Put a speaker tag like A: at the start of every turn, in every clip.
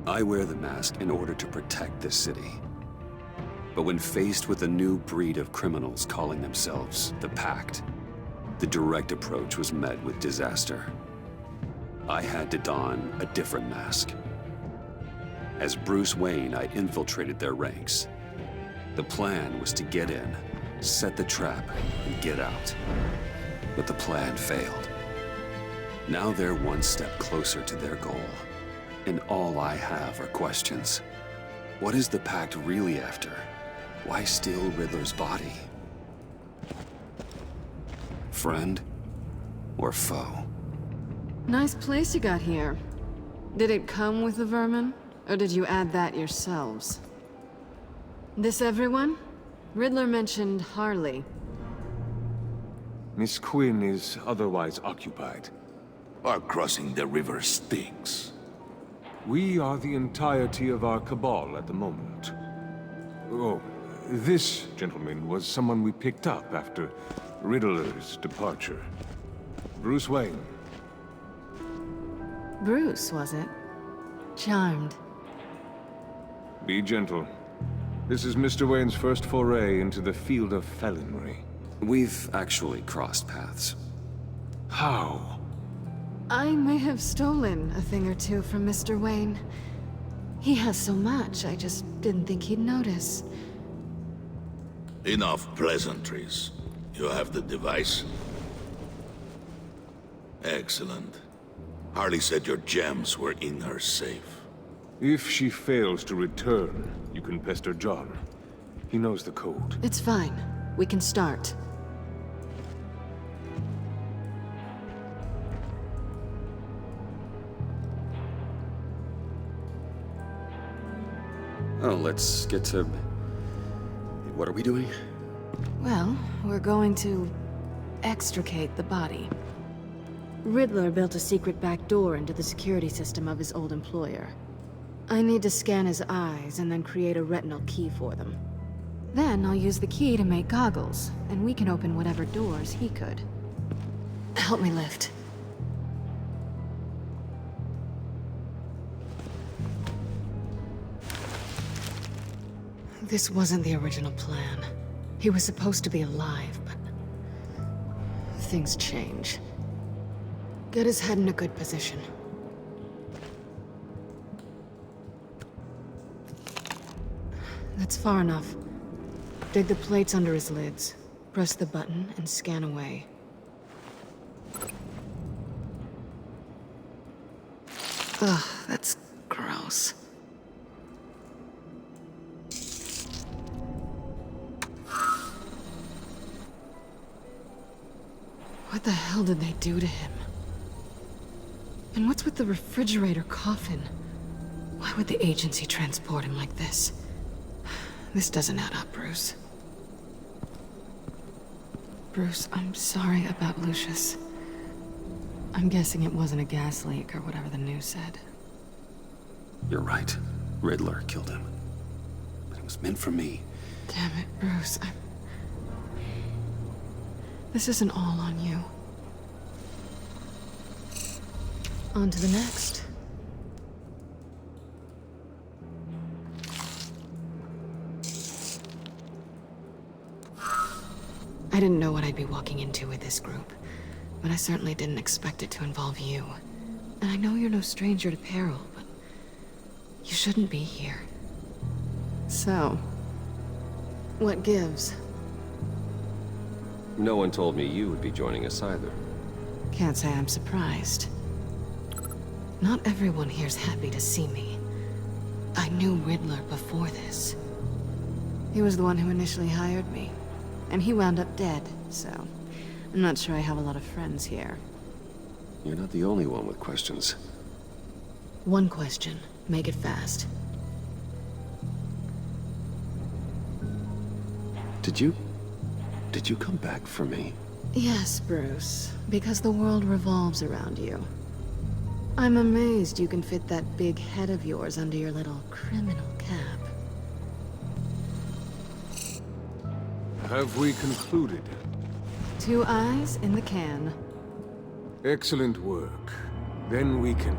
A: I wear the mask in order to protect this city. But when faced with a new breed of criminals calling themselves the Pact, the direct approach was met with disaster. I had to don a different mask. As Bruce Wayne, I infiltrated their ranks. The plan was to get in, set the trap, and get out. But the plan failed. Now they're one step closer to their goal. And all I have are questions. What is the Pact really after? Why steal Riddler's body? Friend or foe?
B: Nice place you got here. Did it come with the vermin? Or did you add that yourselves? This everyone? Riddler mentioned Harley.
C: Miss Quinn is otherwise occupied.
D: Our crossing the river stinks.
C: We are the entirety of our cabal at the moment. Oh, this gentleman was someone we picked up after Riddler's departure. Bruce Wayne.
B: Bruce, was it? Charmed.
C: Be gentle. This is Mr. Wayne's first foray into the field of felonry.
A: We've actually crossed paths.
C: How?
B: I may have stolen a thing or two from Mr. Wayne. He has so much, I just didn't think he'd notice.
D: Enough pleasantries. You have the device? Excellent. Harley said your gems were in her safe.
C: If she fails to return, you can pester John. He knows the code.
B: It's fine. We can start.
A: Oh, let's get to... What are we doing?
B: Well, we're going to extricate the body. Riddler built a secret back door into the security system of his old employer. I need to scan his eyes and then create a retinal key for them. Then I'll use the key to make goggles, and we can open whatever doors he could. Help me lift. This wasn't the original plan. He was supposed to be alive, but things change. Get his head in a good position. That's far enough. Dig the plates under his lids. Press the button and scan away. Ugh, that's gross. What the hell did they do to him? And what's with the refrigerator coffin? Why would the agency transport him like this? This doesn't add up, Bruce. Bruce, I'm sorry about Lucius. I'm guessing it wasn't a gas leak or whatever the news said.
A: You're right. Riddler killed him. But it was meant for me.
B: Damn it, Bruce. This isn't all on you. On to the next. I didn't know what I'd be walking into with this group, but I certainly didn't expect it to involve you. And I know you're no stranger to peril, but you shouldn't be here. So, what gives?
E: No one told me you would be joining us either.
B: Can't say I'm surprised. Not everyone here's happy to see me. I knew Riddler before this. He was the one who initially hired me. And he wound up dead, so I'm not sure I have a lot of friends here.
A: You're not the only one with questions.
B: One question. Make it fast.
A: Did you come back for me?
B: Yes, Bruce. Because the world revolves around you. I'm amazed you can fit that big head of yours under your little criminal cap.
C: Have we concluded?
B: 2 eyes in the can.
C: Excellent work. Then we can...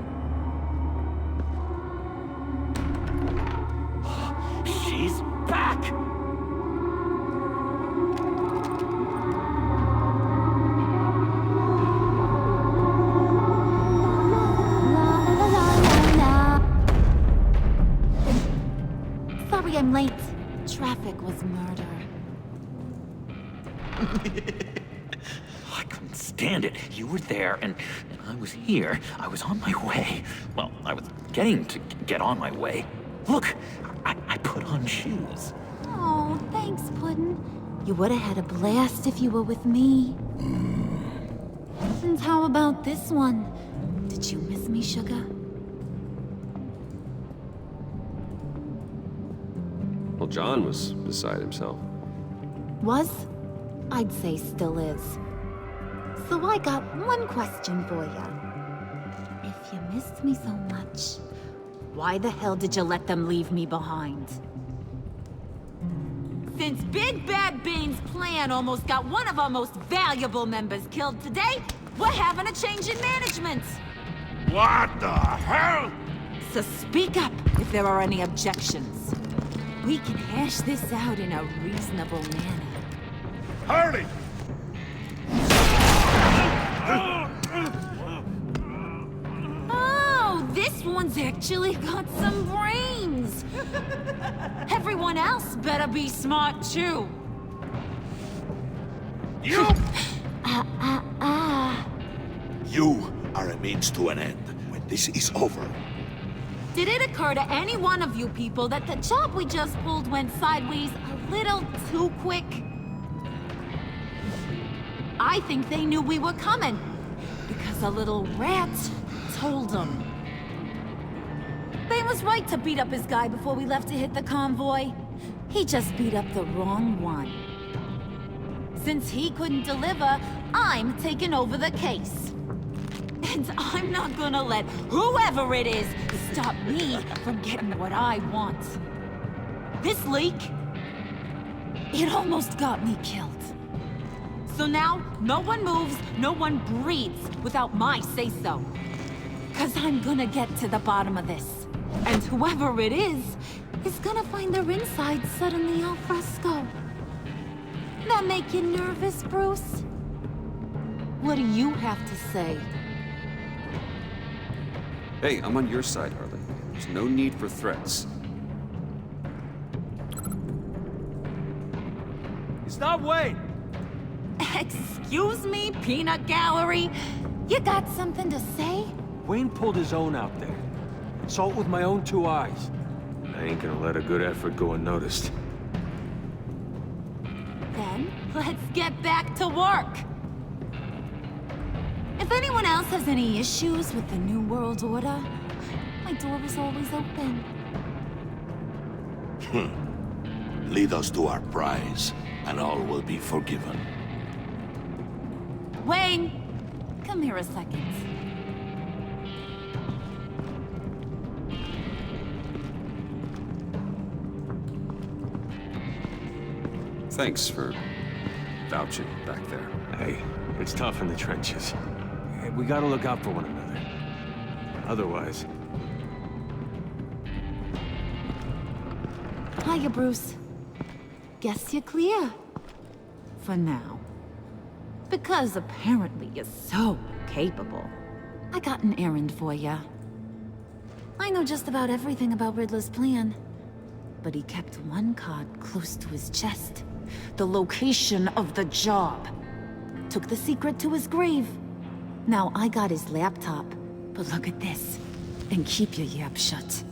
F: late. Traffic was murder.
G: I couldn't stand it. You were there, and I was here. I was on my way. Well, I was getting to get on my way. Look, I put on shoes.
F: Oh, thanks, Puddin'. You would have had a blast if you were with me. And how about this one? Did you miss me, sugar?
E: Well, John was beside himself.
F: Was? I'd say still is. So I got one question for you. If you missed me so much, why the hell did you let them leave me behind? Since Big Bad Bane's plan almost got one of our most valuable members killed today, we're having a change in management.
D: What the hell?
F: So speak up if there are any objections. We can hash this out in a reasonable manner.
D: Harley!
F: Oh, this one's actually got some brains. Everyone else better be smart too.
D: You! You are a means to an end. When this is over,
F: Did it occur to any one of you people that the job we just pulled went sideways a little too quick? I think they knew we were coming, because a little rat told them. Bane was right to beat up his guy before we left to hit the convoy. He just beat up the wrong one. Since he couldn't deliver, I'm taking over the case. And I'm not gonna let whoever it is stop me from getting what I want. This leak, it almost got me killed. So now, no one moves, no one breathes without my say-so. 'Cause I'm gonna get to the bottom of this. And whoever it is gonna find their insides suddenly al fresco. That make you nervous, Bruce? What do you have to say?
A: Hey, I'm on your side, Harley. There's no need for threats.
H: Stop waiting!
F: Excuse me, peanut gallery? You got something to say?
H: Wayne pulled his own out there. Saw it with my own two eyes.
C: I ain't gonna let a good effort go unnoticed.
F: Then, let's get back to work. If anyone else has any issues with the New World Order, my door is always open.
D: lead us to our prize, and all will be forgiven.
F: Wayne, come here a second.
A: Thanks for vouching back there.
C: Hey, it's tough in the trenches. We gotta look out for one another. Otherwise...
F: Hiya, Bruce. Guess you're clear. For now. Because apparently you're so capable. I got an errand for ya. I know just about everything about Riddler's plan. But he kept one card close to his chest. The location of the job. Took the secret to his grave. Now I got his laptop. But look at this. And keep your yap shut.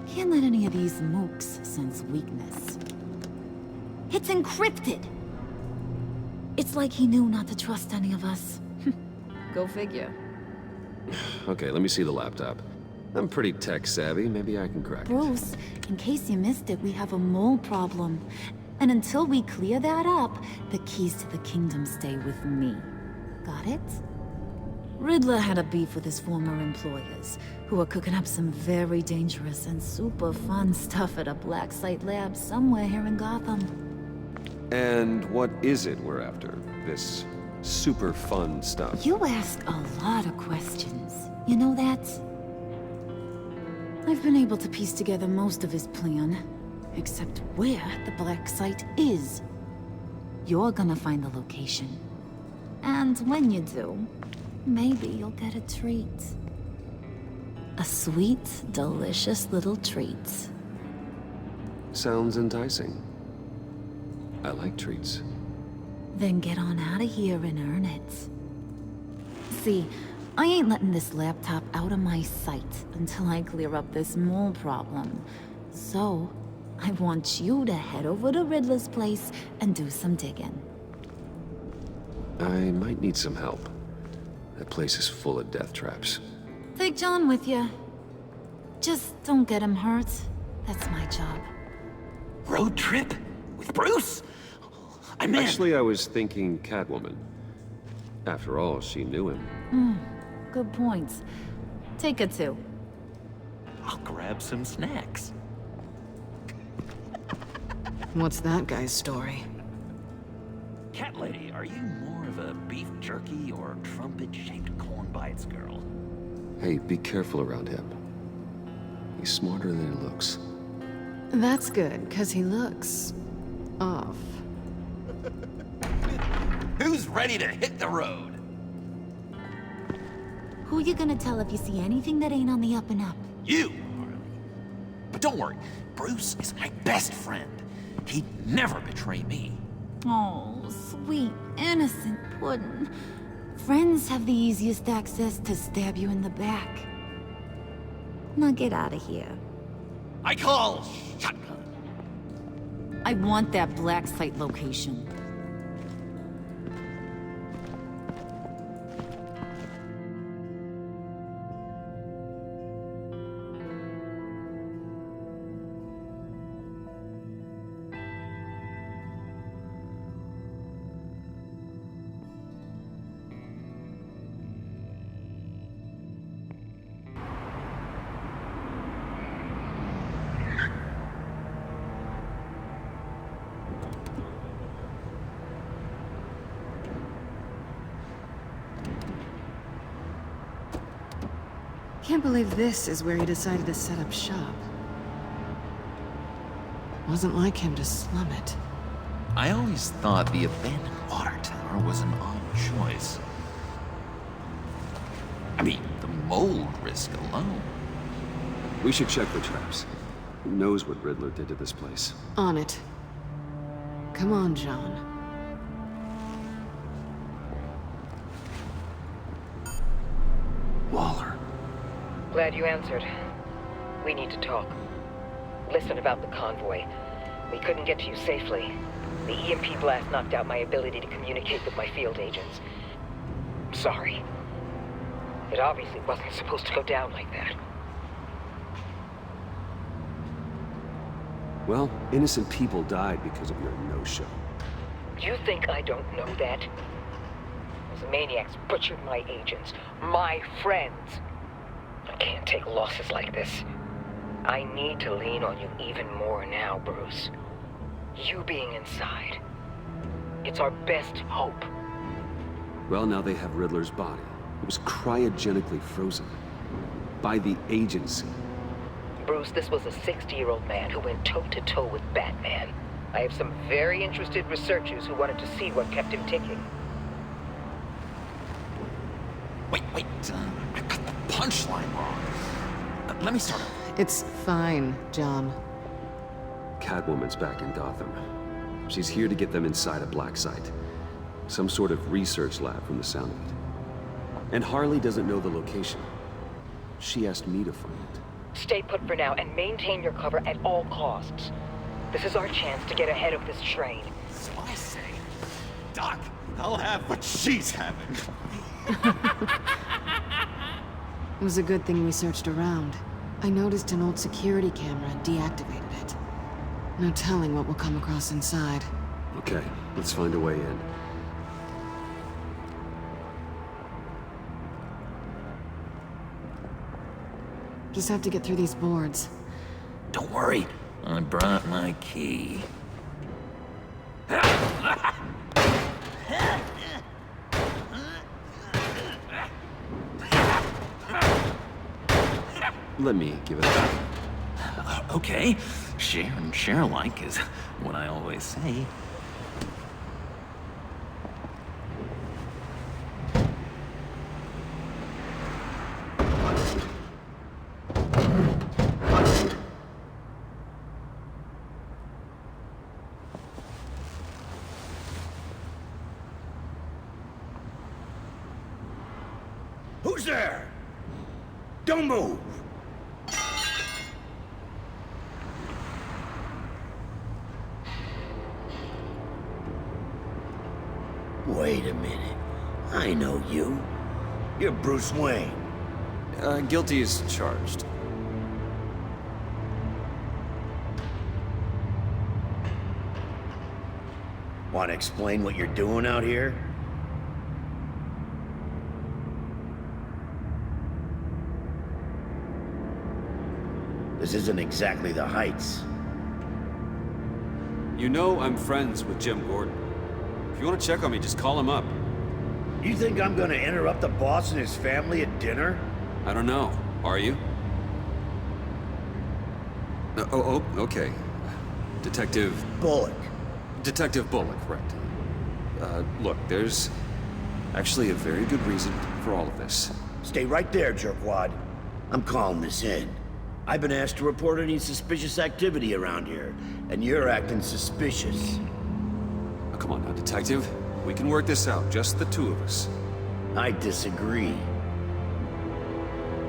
F: Can't let any of these mooks sense weakness. It's encrypted! It's like he knew not to trust any of us. Go figure.
E: Okay, let me see the laptop. I'm pretty tech-savvy. Maybe I can crack it.
F: Bruce, in case you missed it, we have a mole problem. And until we clear that up, the keys to the kingdom stay with me. Got it? Riddler had a beef with his former employers, who were cooking up some very dangerous and super fun stuff at a black site lab somewhere here in Gotham.
E: And what is it we're after? This super fun stuff?
F: You ask a lot of questions. You know that? I've been able to piece together most of his plan, except where the black site is. You're gonna find the location. And when you do, maybe you'll get a treat. A sweet, delicious little treat.
E: Sounds enticing. I like treats.
F: Then get on out of here and earn it. See, I ain't letting this laptop out of my sight until I clear up this mole problem. So, I want you to head over to Riddler's place and do some digging.
E: I might need some help. That place is full of death traps.
F: Take John with you. Just don't get him hurt. That's my job.
G: Road trip? With Bruce? I'm in.
E: Actually, I was thinking Catwoman. After all, she knew him.
F: Good points. Take it too.
G: I'll grab some snacks.
B: What's that guy's story?
G: Cat lady, are you more of a beef jerky or trumpet-shaped corn bites girl?
E: Hey, be careful around him. He's smarter than he looks.
B: That's good, because he looks... off.
G: Who's ready to hit the road?
F: Who you gonna tell if you see anything that ain't on the up and up?
G: You, Harley. But don't worry, Bruce is my best friend. He'd never betray me.
F: Oh, sweet, innocent puddin'. Friends have the easiest access to stab you in the back. Now get out of here.
G: I call shotgun.
F: I want that black site location.
B: Can't believe this is where he decided to set up shop. Wasn't like him to slum it.
G: I always thought the abandoned water tower was an odd choice. I mean, the mold risk alone.
E: We should check the traps. Who knows what Riddler did to this place?
B: On it. Come on, John.
E: Waller.
I: Glad you answered. We need to talk. Listen about the convoy. We couldn't get to you safely. The EMP blast knocked out my ability to communicate with my field agents. Sorry. It obviously wasn't supposed to go down like that.
E: Well, innocent people died because of your no-show.
I: You think I don't know that? Those maniacs butchered my agents, my friends. I can't take losses like this. I need to lean on you even more now, Bruce. You being inside. It's our best hope.
E: Well, now they have Riddler's body. It was cryogenically frozen. By the agency.
I: Bruce, this was a 60-year-old man who went toe-to-toe with Batman. I have some very interested researchers who wanted to see what kept him ticking.
G: Wait, I got the punchline wrong. Let me start over.
B: It's fine, John.
E: Catwoman's back in Gotham. She's here to get them inside a black site. Some sort of research lab from the sound of it. And Harley doesn't know the location. She asked me to find it.
I: Stay put for now and maintain your cover at all costs. This is our chance to get ahead of this train.
G: So I say, Doc, I'll have what she's having.
B: It was a good thing we searched around. I noticed an old security camera and deactivated it. No telling what we'll come across inside.
E: Okay, let's find a way in.
B: Just have to get through these boards.
G: Don't worry, I brought my key.
E: Let me give it a try.
G: Okay, share and share alike is what I always say.
J: Who's there? Don't move! Wait a minute. I know you. You're Bruce Wayne.
A: Guilty as charged.
J: Want to explain what you're doing out here? This isn't exactly the Heights.
A: You know I'm friends with Jim Gordon. If you want to check on me, just call him up.
J: You think I'm gonna interrupt the boss and his family at dinner?
A: I don't know. Are you? Okay. Detective
J: Bullock.
A: Detective Bullock, right. Look, there's actually a very good reason for all of this.
J: Stay right there, jerkwad. I'm calling this in. I've been asked to report any suspicious activity around here, and you're acting suspicious.
A: Oh, come on now, Detective. We can work this out, just the two of us.
J: I disagree.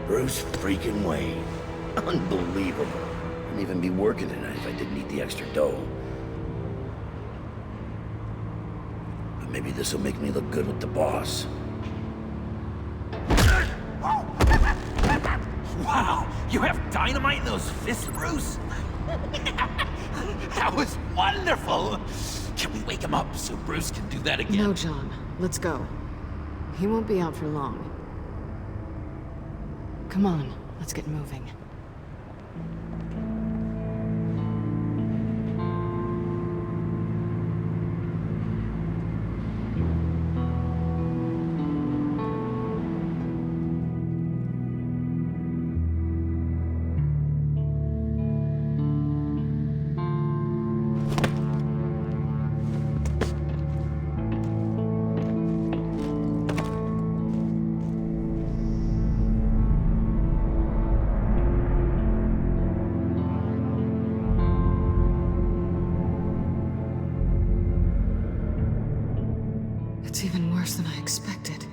J: Bruce freaking Wayne. Unbelievable. Wouldn't even be working tonight if I didn't need the extra dough. But maybe this'll make me look good with the boss.
G: Wow, you have dynamite in those fists, Bruce? That was wonderful! Can we wake him up so Bruce can do that again?
B: No, John. Let's go. He won't be out for long. Come on, let's get moving. It's even worse than I expected.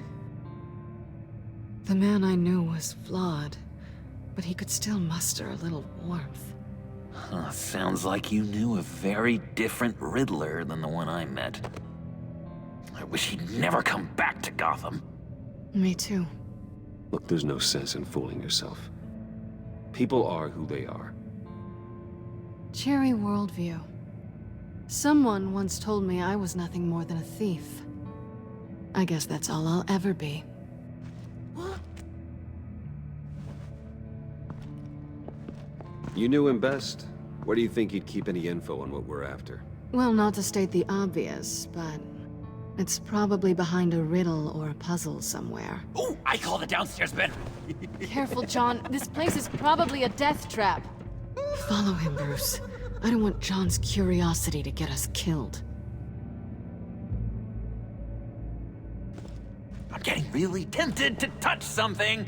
B: The man I knew was flawed, but he could still muster a little warmth.
G: Huh, sounds like you knew a very different Riddler than the one I met. I wish he'd never come back to Gotham.
B: Me too.
E: Look, there's no sense in fooling yourself. People are who they are.
B: Cherry worldview. Someone once told me I was nothing more than a thief. I guess that's all I'll ever be.
E: You knew him best. Where do you think he'd keep any info on what we're after?
B: Well, not to state the obvious, but it's probably behind a riddle or a puzzle somewhere.
G: Oh, I call the downstairs bedroom.
B: Careful, John. This place is probably a death trap. Follow him, Bruce. I don't want John's curiosity to get us killed.
G: I'm getting really tempted to touch something.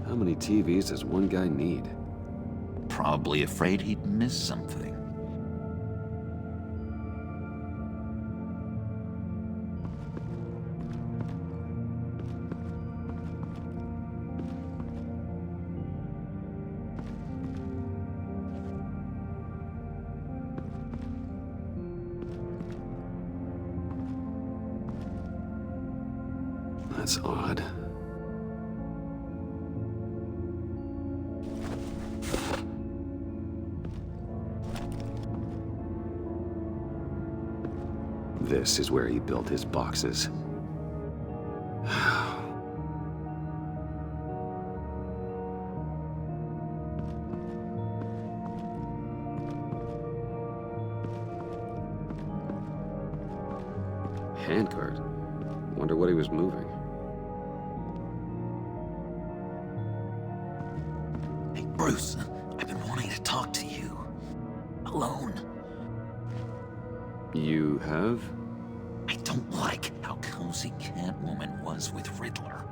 E: How many TVs does one guy need?
G: Probably afraid he'd miss something.
E: That's odd. This is where he built his boxes. Handcart. Wonder what he was moving.
G: Hey, Bruce, I've been wanting to talk to you. Alone.
E: You have?
G: I don't like how cozy Catwoman was with Riddler.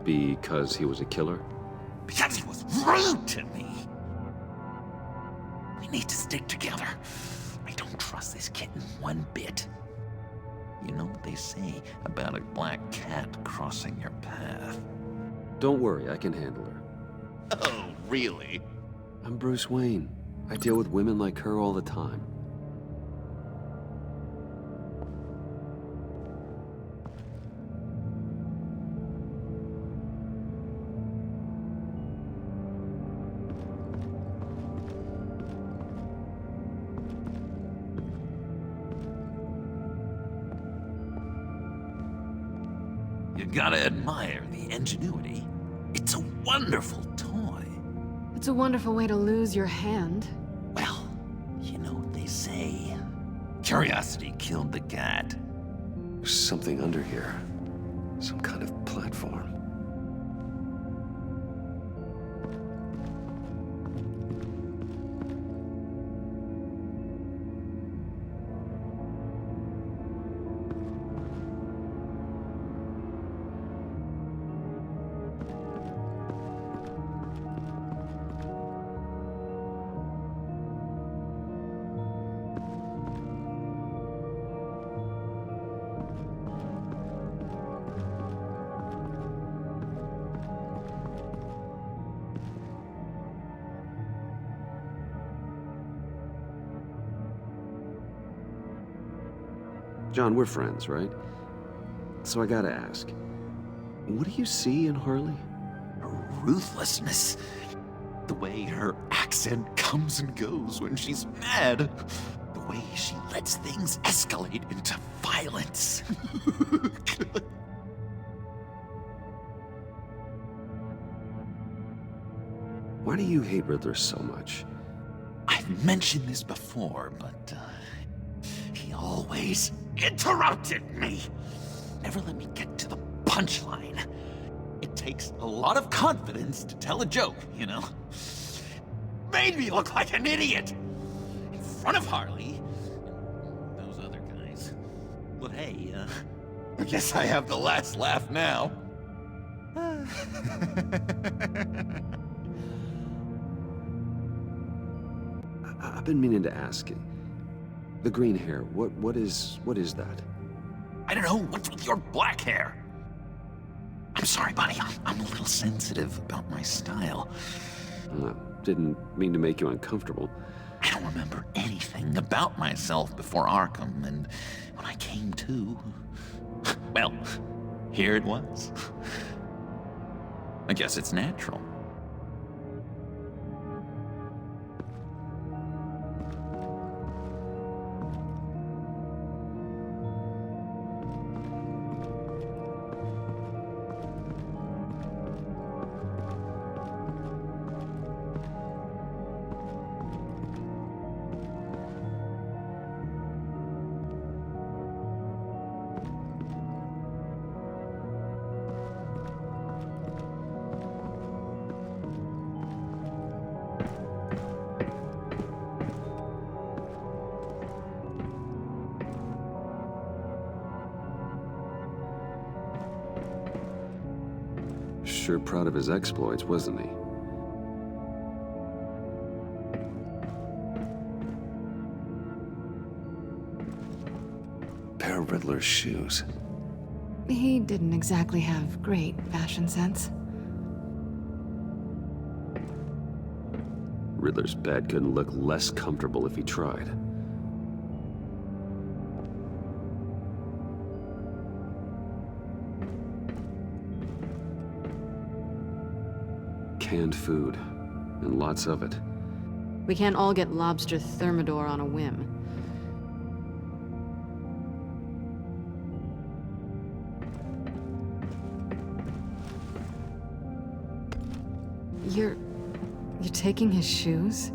E: Because he was a killer?
G: Because he was rude to me. need to stick together. I don't trust this kitten one bit. You know what they say about a black cat crossing your path?
E: Don't worry, I can handle her.
G: Oh, really?
E: I'm Bruce Wayne. I deal with women like her all the time.
G: You gotta admire the ingenuity. It's a wonderful toy.
B: It's a wonderful way to lose your hand.
G: Well, you know what they say. Curiosity killed the cat.
E: There's something under here. Some kind of platform. John, we're friends, right? So I gotta ask, what do you see in Harley?
G: Her ruthlessness. The way her accent comes and goes when she's mad. The way she lets things escalate into violence.
E: Why do you hate Riddler so much?
G: I've mentioned this before, but he always interrupted me. Never let me get to the punchline. It takes a lot of confidence to tell a joke, you know? Made me look like an idiot in front of Harley and those other guys. But hey, I guess I have the last laugh now.
E: I've been meaning to ask you. The green hair, what is that?
G: I don't know, what's with your black hair? I'm sorry, buddy, I'm a little sensitive about my style.
E: Didn't mean to make you uncomfortable.
G: I don't remember anything about myself before Arkham, and when I came to, well, here it was. I guess it's natural.
E: Sure proud of his exploits, wasn't he? Pair of Riddler's shoes.
B: He didn't exactly have great fashion sense.
E: Riddler's bed couldn't look less comfortable if he tried. Canned food, and lots of it.
B: We can't all get lobster thermidor on a whim. You're taking his shoes?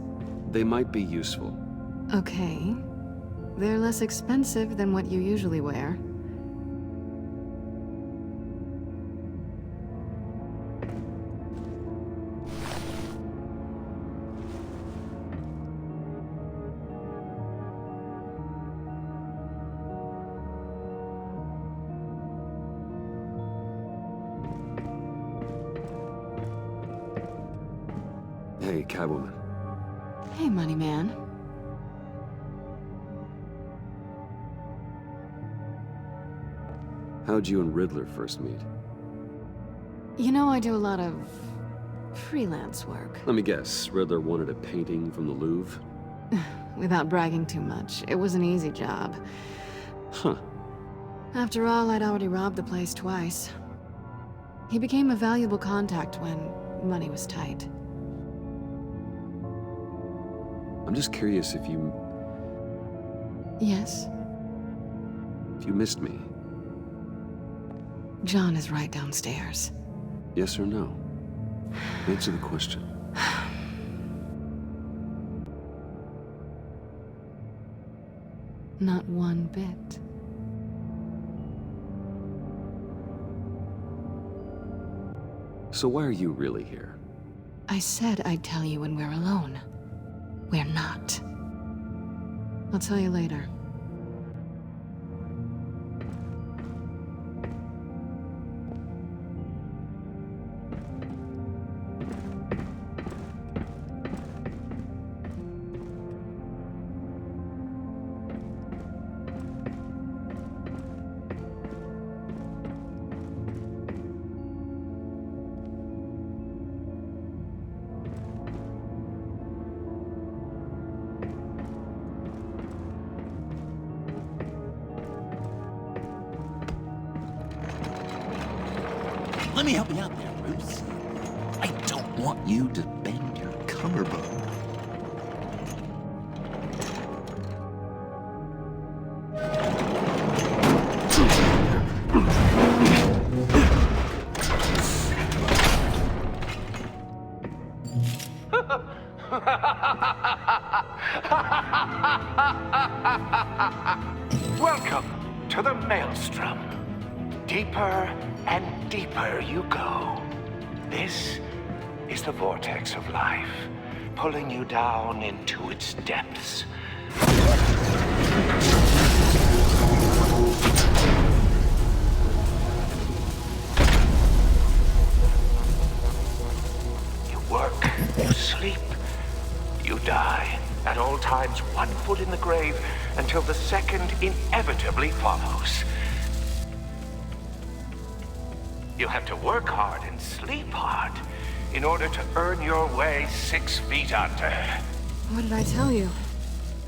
E: They might be useful.
B: Okay. They're less expensive than what you usually wear.
E: Hey, Catwoman.
B: Hey, Money Man.
E: How'd you and Riddler first meet?
B: You know, I do a lot of freelance work.
E: Let me guess, Riddler wanted a painting from the Louvre?
B: Without bragging too much, it was an easy job.
E: Huh.
B: After all, I'd already robbed the place twice. He became a valuable contact when money was tight.
E: I'm just curious if you
B: Yes?
E: missed me.
B: John is right downstairs.
E: Yes or no? Answer the question.
B: Not one bit.
E: So why are you really here?
B: I said I'd tell you when we're alone. We're not. I'll tell you later.
G: Let me help you out there, Bruce. I don't want you to bend your collarbone.
K: Welcome to the Maelstrom. Deeper and deeper you go. This is the vortex of life, pulling you down into its depths. You work, you sleep, you die. At all times, 1 foot in the grave until the second inevitably follows. You have to work hard and sleep hard in order to earn your way 6 feet under.
B: What did I tell you?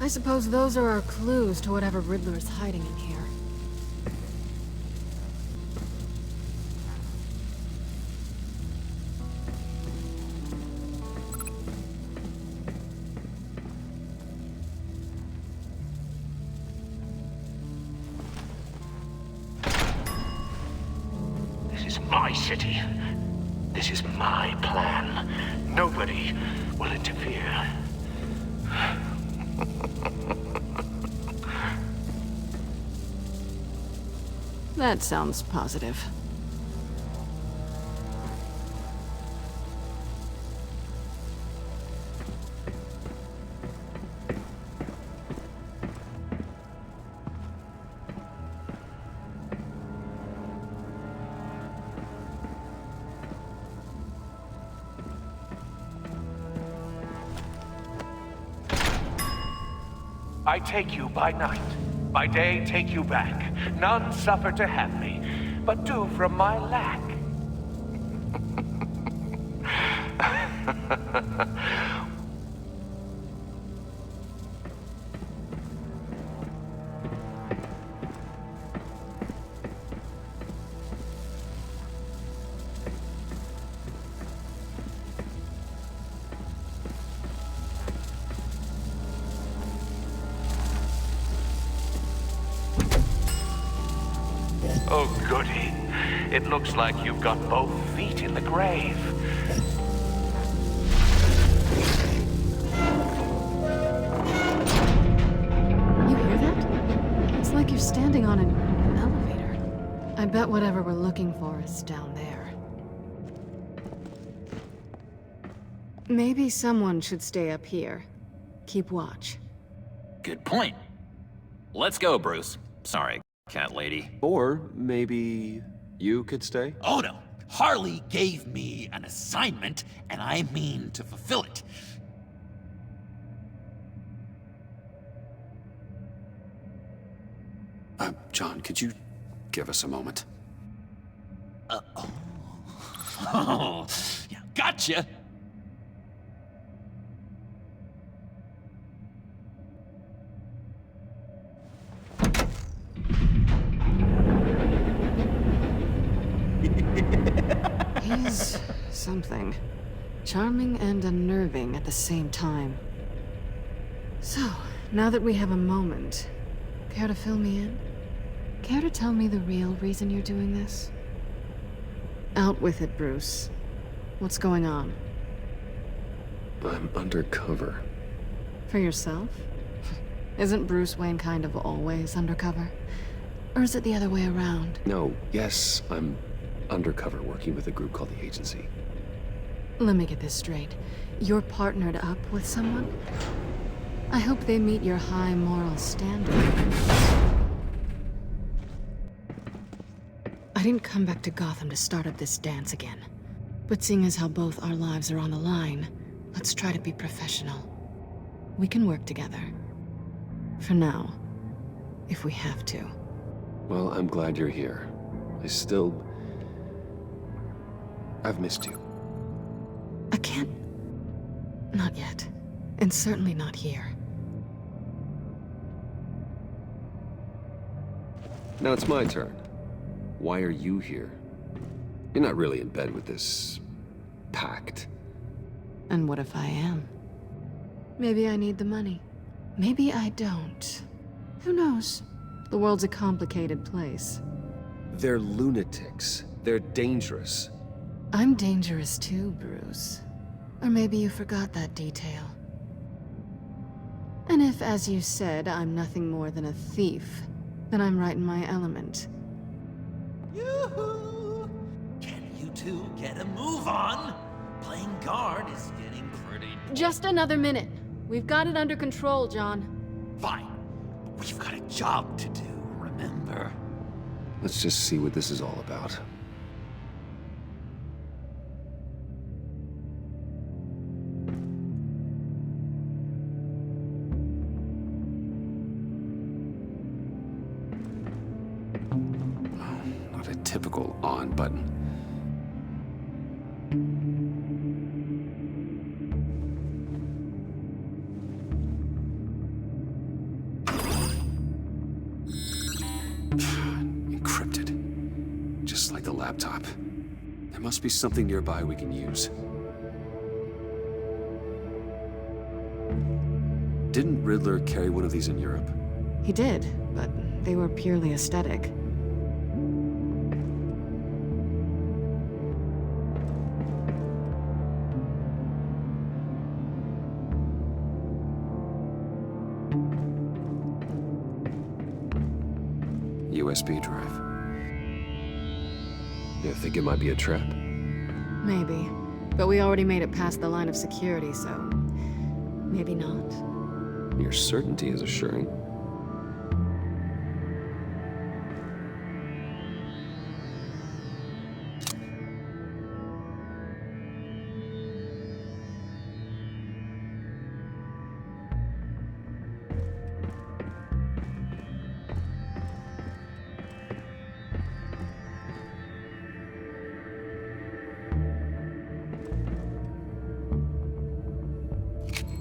B: I suppose those are our clues to whatever Riddler is hiding in here.
K: This is my city. This is my plan. Nobody will interfere.
B: That sounds positive.
K: I take you by night. By day, take you back. None suffer to have me, but do from my lack. Oh, goody. It looks like you've got both feet in the grave.
B: You hear that? It's like you're standing on an elevator. I bet whatever we're looking for is down there. Maybe someone should stay up here. Keep watch.
G: Good point. Let's go, Bruce. Sorry, cat lady.
E: Or maybe you could stay?
G: Oh no. Harley gave me an assignment, and I mean to fulfill it.
A: John, could you give us a moment?
G: Oh, yeah, gotcha!
B: He's something. Charming and unnerving at the same time. So, now that we have a moment, care to fill me in? Care to tell me the real reason you're doing this? Out with it, Bruce. What's going on?
E: I'm undercover.
B: For yourself? Isn't Bruce Wayne kind of always undercover? Or is it the other way around?
E: No, yes, I'm undercover working with a group called the Agency.
B: Let me get this straight. You're partnered up with someone? I hope they meet your high moral standard. I didn't come back to Gotham to start up this dance again. But seeing as how both our lives are on the line, let's try to be professional. We can work together. For now. If we have to.
E: Well, I'm glad you're here. I've missed you.
B: I can't... Not yet. And certainly not here.
E: Now it's my turn. Why are you here? You're not really in bed with this... pact.
B: And what if I am? Maybe I need the money. Maybe I don't. Who knows? The world's a complicated place.
E: They're lunatics. They're dangerous.
B: I'm dangerous too, Bruce. Or maybe you forgot that detail. And if, as you said, I'm nothing more than a thief, then I'm right in my element.
G: Yoo-hoo! Can you two get a move on? Playing guard is getting pretty...
B: Just another minute. We've got it under control, John.
G: Fine. But we've got a job to do, remember?
E: Let's just see what this is all about. Not a typical on button. Encrypted. Just like the laptop. There must be something nearby we can use. Didn't Riddler carry one of these in Europe?
B: He did, but they were purely aesthetic.
E: USB drive. You think it might be a trap?
B: Maybe. But we already made it past the line of security, so... maybe not.
E: Your certainty is assuring.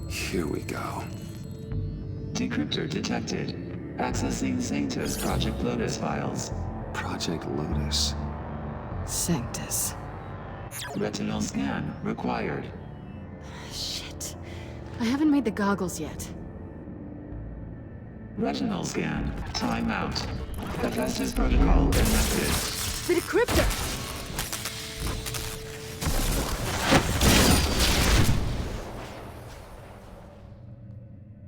E: Here we go.
L: Decryptor detected. Accessing Sanctus Project Lotus files.
E: Project Lotus.
B: Sanctus.
L: Retinal scan required.
B: Shit. I haven't made the goggles yet.
L: Retinal scan. Timeout. Hephaestus protocol enacted.
B: The decryptor!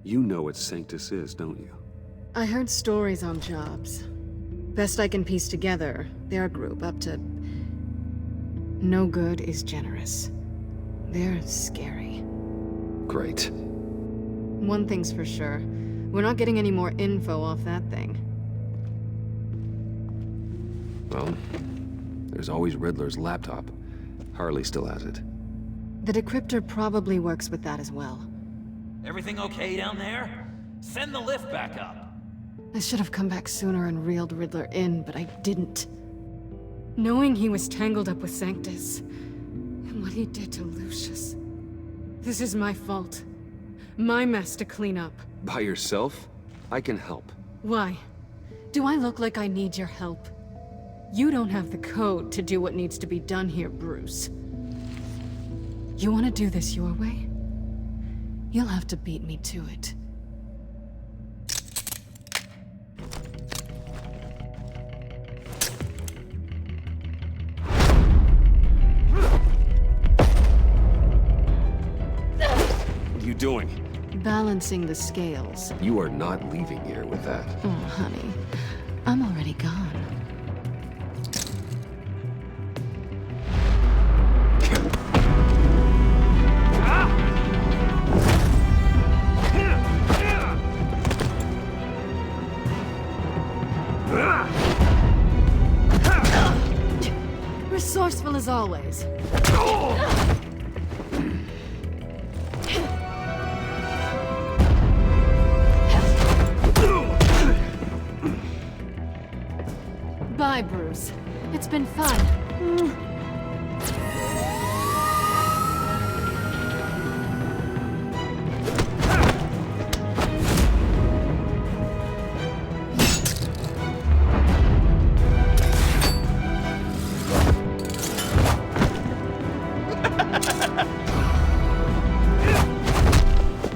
E: You know what Sanctus is, don't you?
B: I heard stories on jobs. Best I can piece together, they're a group up to... no good is generous. They're scary.
E: Great.
B: One thing's for sure. We're not getting any more info off that thing.
E: Well, there's always Riddler's laptop. Harley still has it.
B: The decryptor probably works with that as well.
G: Everything okay down there? Send the lift back up.
B: I should have come back sooner and reeled Riddler in, but I didn't. Knowing he was tangled up with Sanctus, and what he did to Lucius. This is my fault. My mess to clean up.
E: By yourself? I can help.
B: Why? Do I look like I need your help? You don't have the code to do what needs to be done here, Bruce. You want to do this your way? You'll have to beat me to it.
E: What are you doing?
B: Balancing the scales.
E: You are not leaving here with that.
B: Oh, honey. I'm already gone. Resourceful as always. Bye, Bruce. It's been fun.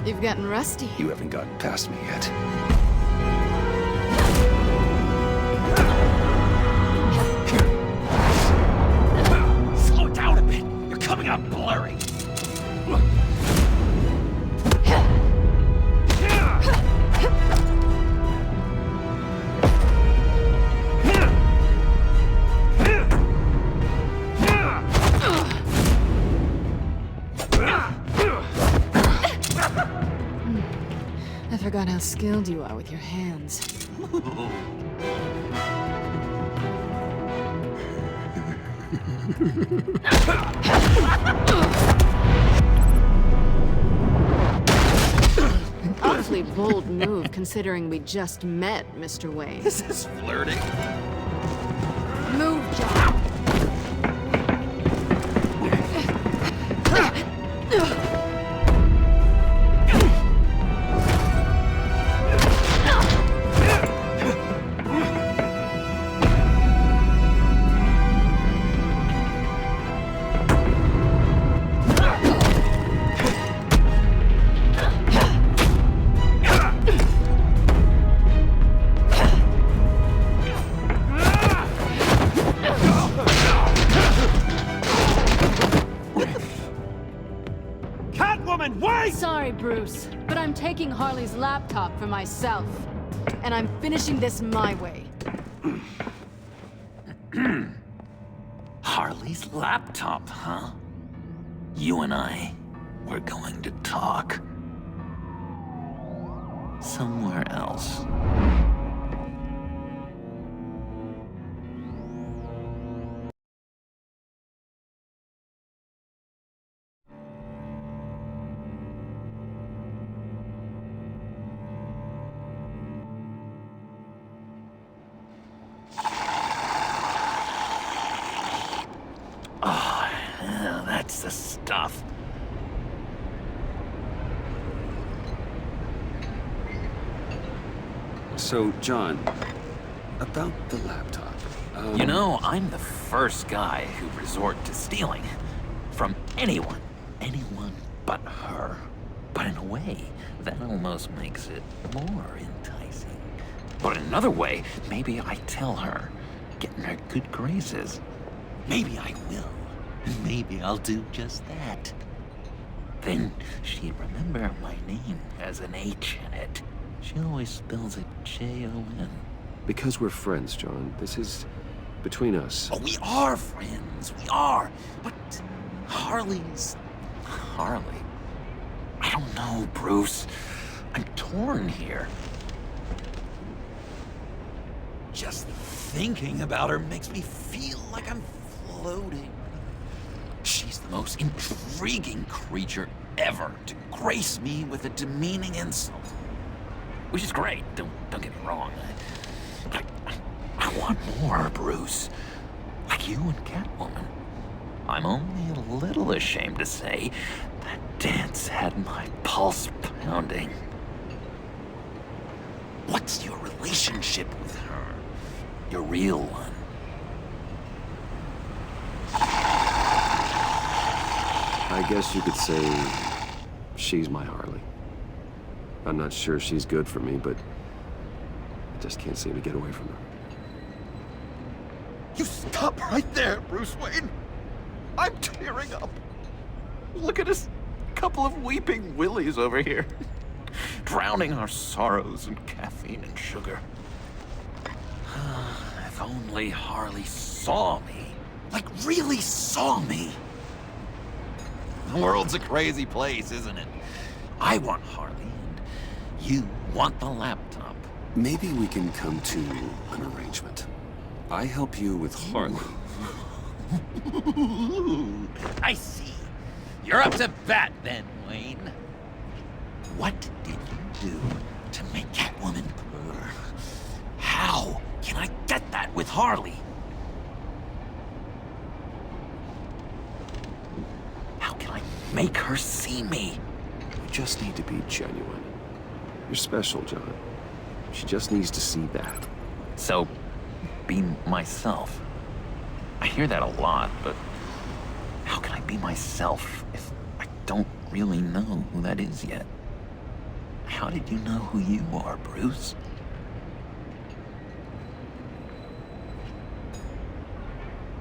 B: You've gotten rusty.
E: You haven't gotten past me yet.
G: Slow down a bit. You're coming out blurry.
B: I forgot how skilled you are with your hands. Awfully bold move, considering we just met, Mr. Wayne.
G: This is flirting.
B: Move, John. Sorry, Bruce, but I'm taking Harley's laptop for myself. And I'm finishing this my way.
G: Harley's laptop, huh? You and I, we're going to talk. Somewhere else. Oh, yeah, that's the stuff.
E: So, John, about the laptop.
G: You know, I'm the first guy who resort to stealing. From anyone. Anyone but her. But in a way, that almost makes it more enticing. But in another way, maybe I tell her, get in her good graces. Maybe I will. Maybe I'll do just that. Then she'd remember my name has an H in it. She always spells it J-O-N.
E: Because we're friends, John. This is between us.
G: Oh, we are friends. We are. But Harley's... Harley. I don't know, Bruce. I'm torn here. Just thinking about her makes me feel like I'm floating. She's the most intriguing creature ever to grace me with a demeaning insult. Which is great, don't get me wrong. I want more, Bruce. Like You and Catwoman. I'm only a little ashamed to say that dance had my pulse pounding. What's your relationship with her? Your real one?
E: I guess you could say she's my Harley. I'm not sure she's good for me, but I just can't seem to get away from her.
M: You stop right there, Bruce Wayne! I'm tearing up. Look at us, couple of weeping willies over here. Drowning our sorrows in caffeine and sugar.
G: If only Harley saw me. Like, really saw me.
M: The world's a crazy place, isn't it?
G: I want Harley, and you want the laptop.
A: Maybe we can come to an arrangement. I help you with Harley.
G: I see. You're up to bat then, Wayne. What did you do to make Catwoman purr? How can I get that with Harley? How can I make her see me?
E: You just need to be genuine. You're special, John. She just needs to see that.
G: So, be myself. I hear that a lot, but how can I be myself if I don't really know who that is yet? How did you know who you are, Bruce?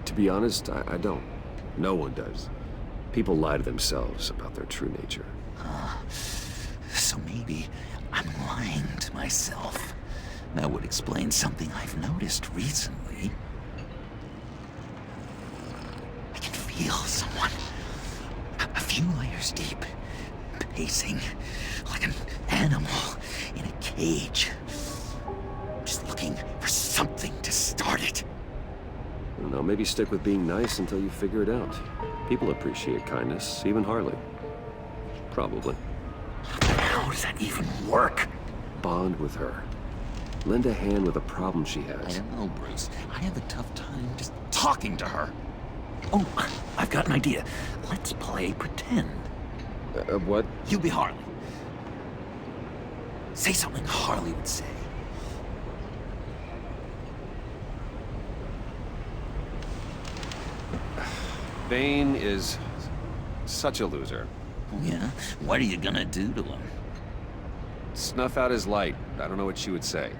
E: To be honest, I don't. No one does. People lie to themselves about their true nature.
G: So maybe I'm lying to myself. That would explain something I've noticed recently. I can feel someone a few layers deep, pacing like an animal in a cage. Just looking for something to start it.
E: I don't know, maybe stick with being nice until you figure it out. People appreciate kindness, even Harley. Probably.
G: How does that even work?
E: Bond with her. Lend a hand with a problem she
G: I
E: has.
G: don't know, Bruce. I have a tough time just talking to her. Oh, I've got an idea. Let's play pretend.
E: What?
G: You be Harley. Say something Harley would say.
E: Bane is such a loser.
G: Oh, yeah? What are you gonna do to him?
E: Snuff out his light. I don't know what she would say.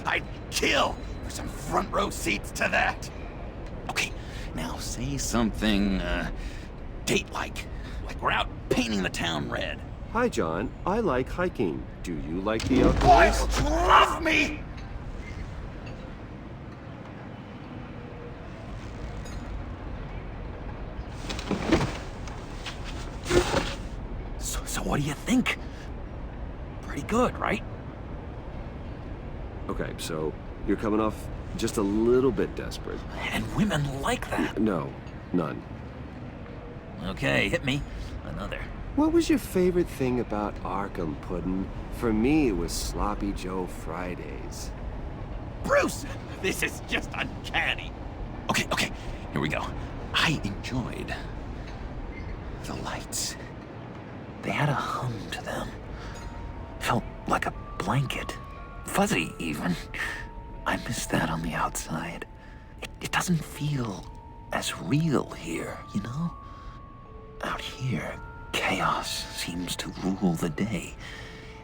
G: I'd kill for some front row seats to that. Okay, now say something, date-like. Like we're out painting the town red.
E: Hi, John. I like hiking. Do you like the outdoors?
G: Boys, love me! So what do you think? Pretty good, right?
E: Okay, so you're coming off just a little bit desperate.
G: And women like that.
E: No, none.
G: Okay, hit me. Another.
E: What was your favorite thing about Arkham, Puddin'? For me, it was Sloppy Joe Fridays.
G: Bruce! This is just uncanny. Okay, here we go. I enjoyed the lights. They had a hum to them. Felt like a blanket. Fuzzy, even. I miss that on the outside. It doesn't feel as real here, you know? Out here, chaos seems to rule the day.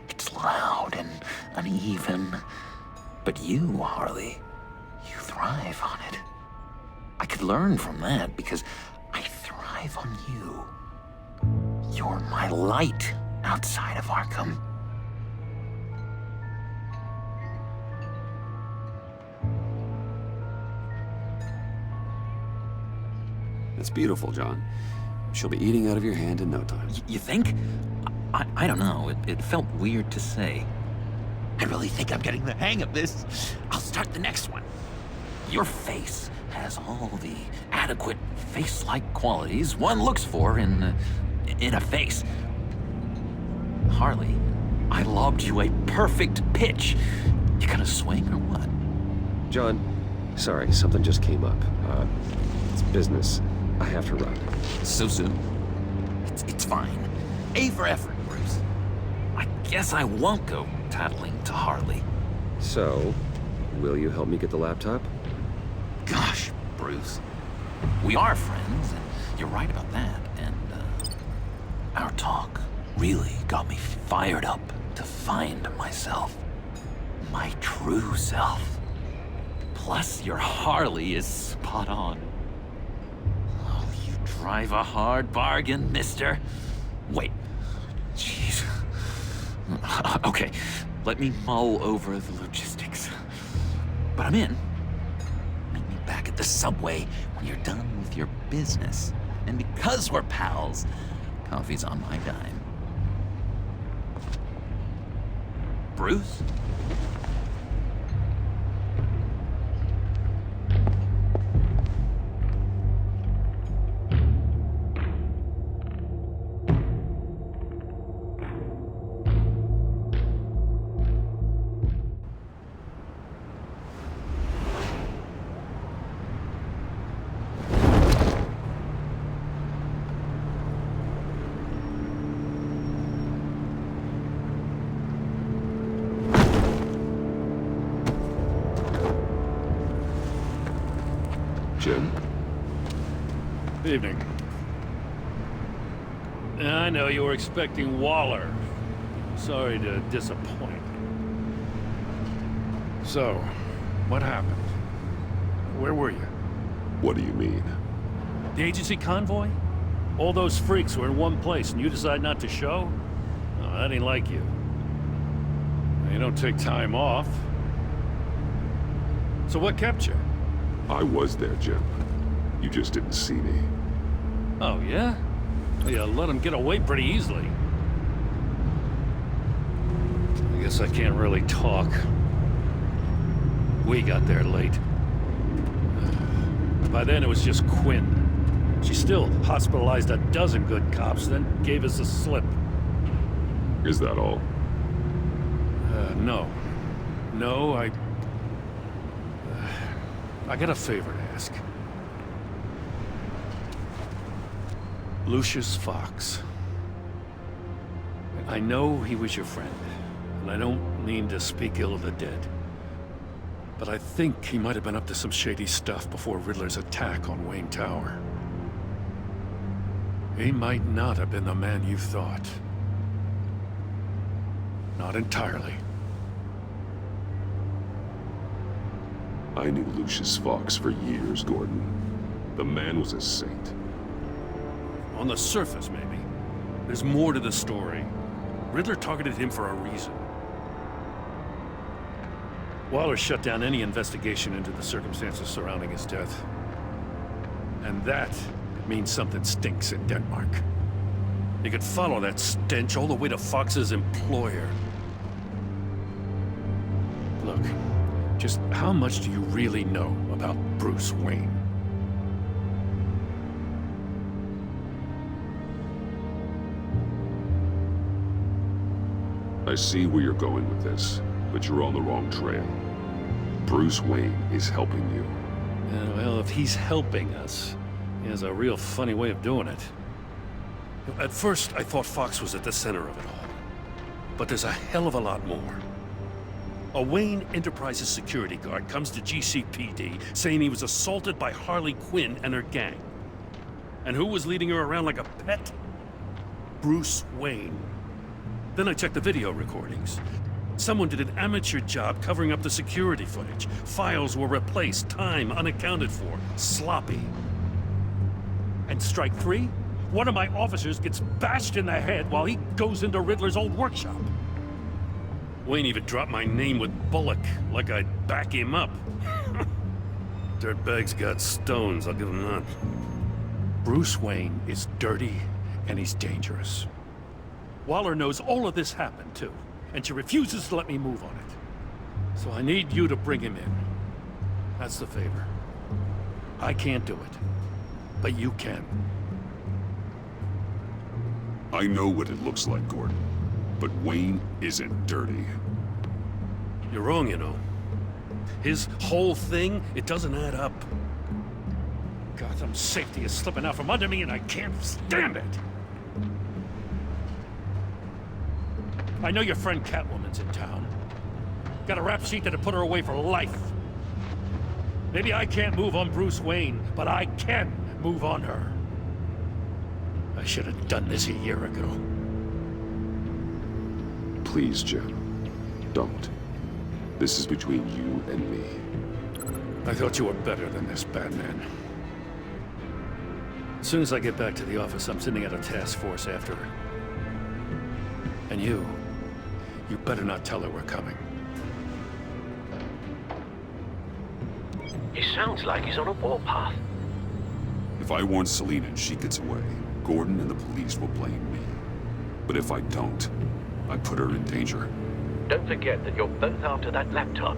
G: It's loud and uneven. But you, Harley, you thrive on it. I could learn from that because I thrive on you. You're my light outside of Arkham.
A: It's beautiful, John. She'll be eating out of your hand in no time.
G: You think? I don't know. It felt weird to say. I really think I'm getting the hang of this. I'll start the next one. Your face has all the adequate face-like qualities one looks for in a face. Harley, I lobbed you a perfect pitch. You gonna swing or what?
E: John, Sorry, something just came up. It's business. I have to run.
G: So soon? It's fine. A for effort, Bruce. I guess I won't go tattling to Harley.
E: So, will you help me get the laptop?
G: Gosh, Bruce. We are friends, and you're right about that. And, our talk really got me fired up to find myself. My true self. Plus, your Harley is spot on. Oh, you drive a hard bargain, mister. Wait. Jeez. Okay, let me mull over the logistics. But I'm in. Meet me back at the subway when you're done with your business. And because we're pals, coffee's on my dime. Bruce?
E: Jim?
N: Evening. I know you were expecting Waller. Sorry to disappoint. So, what happened? Where were you?
A: What do you mean?
N: The agency convoy? All those freaks were in one place and you decide not to show? Oh, that ain't like you. You don't take time off. So what kept you?
A: I was there, Jim. You just didn't see me.
N: Oh, yeah? You let him get away pretty easily. I guess I can't really talk. We got there late. By then it was just Quinn. She still hospitalized a dozen good cops, then gave us a slip.
A: Is that all?
N: No. No, I got a favor to ask. Lucius Fox. I know he was your friend, and I don't mean to speak ill of the dead. But I think he might have been up to some shady stuff before Riddler's attack on Wayne Tower. He might not have been the man you thought. Not entirely.
A: I knew Lucius Fox for years, Gordon. The man was a saint.
N: On the surface, maybe. There's more to the story. Riddler targeted him for a reason. Waller shut down any investigation into the circumstances surrounding his death. And that means something stinks in Denmark. You could follow that stench all the way to Fox's employer. Look, just how much do you really know about Bruce Wayne?
A: I see where you're going with this, but you're on the wrong trail. Bruce Wayne is helping you.
N: Well, if he's helping us, he has a real funny way of doing it. At first, I thought Fox was at the center of it all. But there's a hell of a lot more. A Wayne Enterprises security guard comes to GCPD saying he was assaulted by Harley Quinn and her gang. And who was leading her around like a pet? Bruce Wayne. Then I checked the video recordings. Someone did an amateur job covering up the security footage. Files were replaced, time unaccounted for, sloppy. And strike three? One of my officers gets bashed in the head while he goes into Riddler's old workshop. Wayne even dropped my name with Bullock, like I'd back him up. Dirtbag's got stones, I'll give him that. Bruce Wayne is dirty, and he's dangerous. Waller knows all of this happened, too, and she refuses to let me move on it. So I need you to bring him in. That's the favor. I can't do it, but you can.
A: I know what it looks like, Gordon. But Wayne isn't dirty.
N: You're wrong, you know. His whole thing, it doesn't add up. Gotham's safety is slipping out from under me and I can't stand it! I know your friend Catwoman's in town. Got a rap sheet that'll put her away for life. Maybe I can't move on Bruce Wayne, but I can move on her. I should have done this a year ago.
A: Please, Jim. Don't. This is between you and me.
N: I thought you were better than this, Batman. As soon as I get back to the office, I'm sending out a task force after her. And you better not tell her we're coming.
K: He sounds like he's on a warpath.
A: If I warn Selina and she gets away, Gordon and the police will blame me. But if I don't, I put her in danger.
K: Don't forget that you're both after that laptop.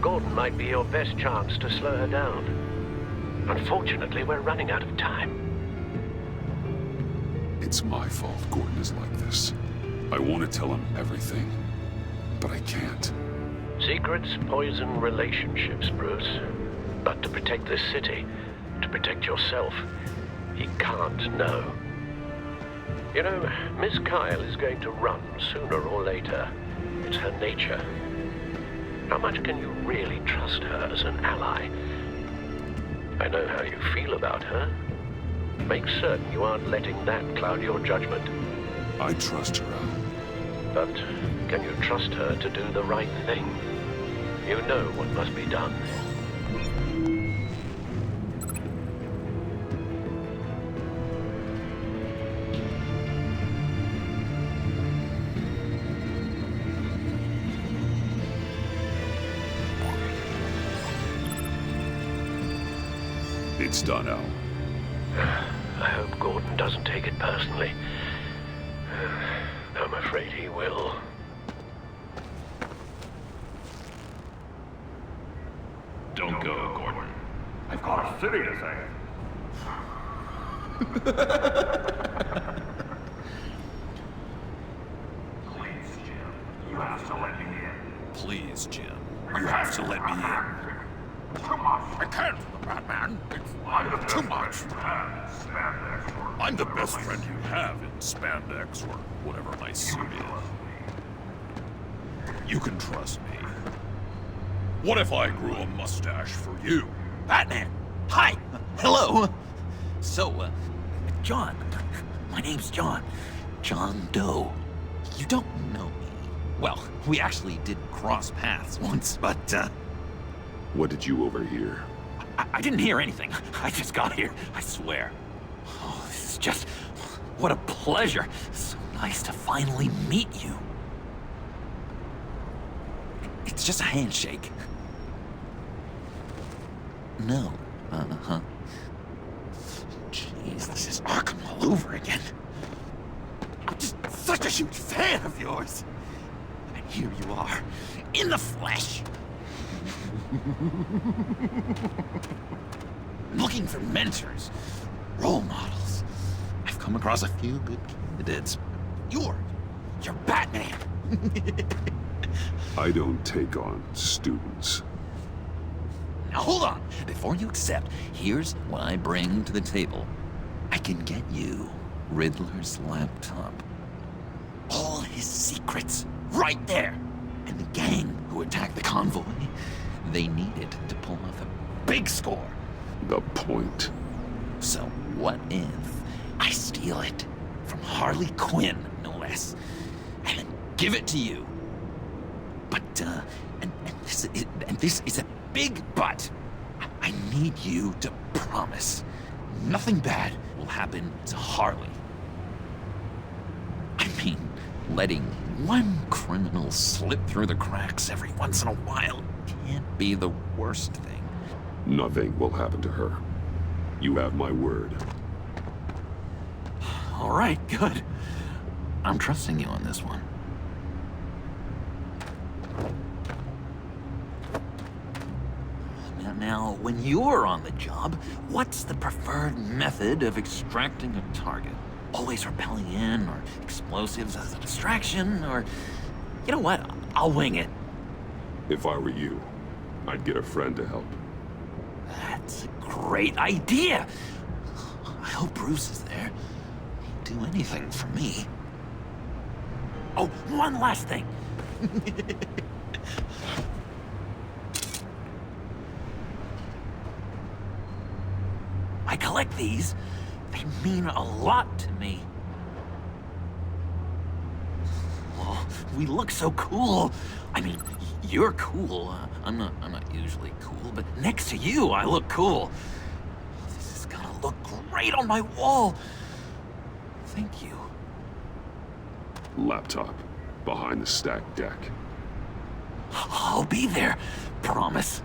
K: Gordon might be your best chance to slow her down. Unfortunately, we're running out of time.
A: It's my fault Gordon is like this. I want to tell him everything, but I can't.
K: Secrets poison relationships, Bruce. But to protect this city, to protect yourself, he can't know. You know, Miss Kyle is going to run sooner or later. It's her nature. How much can you really trust her as an ally? I know how you feel about her. Make certain you aren't letting that cloud your judgment.
A: I trust her.
K: But can you trust her to do the right thing? You know what must be done.
A: It's done, Al.
K: I hope Gordon doesn't take it personally. I'm afraid he will.
O: Don't go, Gordon. I've got a city to save. Please, Jim. You have to let me in.
D: Please, Jim. You have to let me in.
O: Too much.
D: I can't, Batman. It's too much. I'm the best friend you have in spandex or whatever my suit is. You can trust me. What if I grew a mustache for you?
G: Batman! Hi! Hello! So, John. My name's John. John Doe. You don't know me. Well, we actually did cross paths once, but,
A: What did you overhear?
G: I didn't hear anything. I just got here, I swear. Oh, this is just... what a pleasure. So nice to finally meet you. It's just a handshake. No. Uh-huh. Jeez, this is Arkham all over again. I'm just such a huge fan of yours. And here you are, in the flesh. Looking for mentors, role models. I've come across a few good candidates. You're Batman.
A: I don't take on students.
G: Now hold on. Before you accept, here's what I bring to the table. I can get you Riddler's laptop. All his secrets, right there. And the gang who attacked the convoy, they needed to pull off a big score.
A: The point.
G: So what if I steal it from Harley Quinn, no less, and then give it to you? But, and this is a big but. I need you to promise nothing bad will happen to Harley. I mean, letting one criminal slip through the cracks every once in a while can't be the worst thing.
A: Nothing will happen to her. You have my word.
G: All right, good. I'm trusting you on this one. Now, when you're on the job, what's the preferred method of extracting a target? Always rappelling in, or explosives as a distraction, or... You know what? I'll wing it.
A: If I were you, I'd get a friend to help.
G: That's a great idea. I hope Bruce is there. He'd do anything for me. Oh, one last thing. I collect these. They mean a lot to me. Oh, we look so cool. I mean, you're cool. I'm not usually cool, but next to you, I look cool. This is gonna look great on my wall. Thank you.
A: Laptop. Behind the stacked deck.
G: I'll be there. Promise.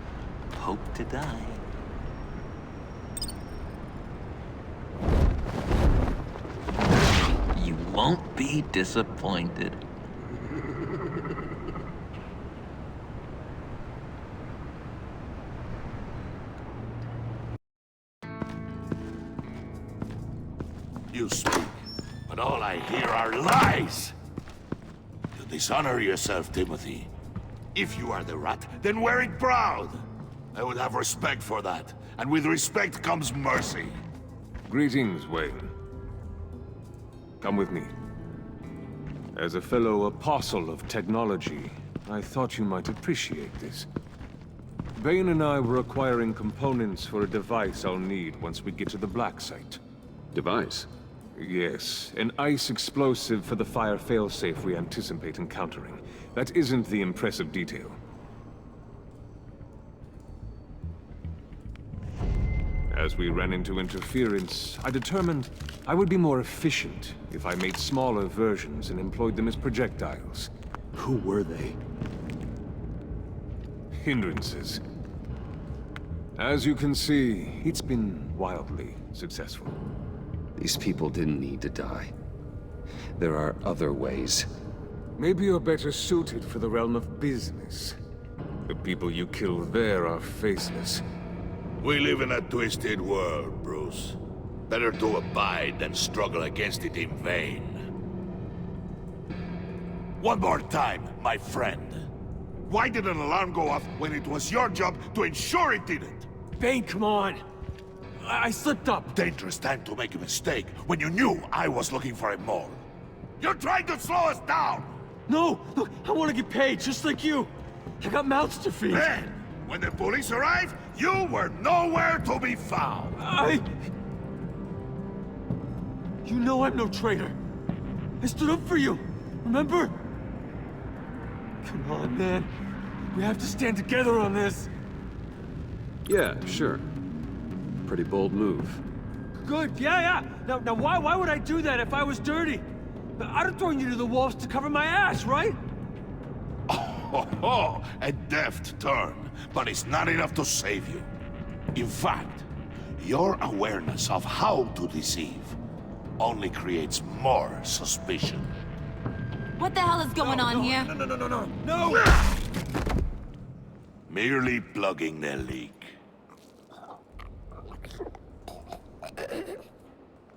G: Hope to die. You won't be disappointed.
O: You speak, but all I hear are lies! You dishonor yourself, Timothy. If you are the rat, then wear it proud! I would have respect for that, and with respect comes mercy.
C: Greetings, Wayne. Come with me. As a fellow apostle of technology, I thought you might appreciate this. Bane and I were acquiring components for a device I'll need once we get to the black site.
A: Device?
C: Yes, an ice explosive for the fire failsafe we anticipate encountering. That isn't the impressive detail. As we ran into interference, I determined I would be more efficient if I made smaller versions and employed them as projectiles.
A: Who were they?
C: Hindrances. As you can see, it's been wildly successful.
A: These people didn't need to die. There are other ways.
C: Maybe you're better suited for the realm of business. The people you kill there are faceless.
O: We live in a twisted world, Bruce. Better to abide than struggle against it in vain. One more time, my friend. Why did an alarm go off when it was your job to ensure it didn't?
H: Bane, come on! I slipped up!
O: Dangerous time to make a mistake when you knew I was looking for a mole. You're trying to slow us down!
H: No! Look, I want to get paid, just like you! I got mouths to feed!
O: Then, when the police arrived, you were nowhere to be found!
H: You know I'm no traitor! I stood up for you, remember? Come on, man. We have to stand together on this!
A: Yeah, sure. Pretty bold move.
H: Good, yeah. Now why would I do that if I was dirty? I'd have thrown you to the wolves to cover my ass, right?
O: Oh, a deft turn, but it's not enough to save you. In fact, your awareness of how to deceive only creates more suspicion.
F: What the hell is going on here?
H: No!
O: Merely plugging the leak.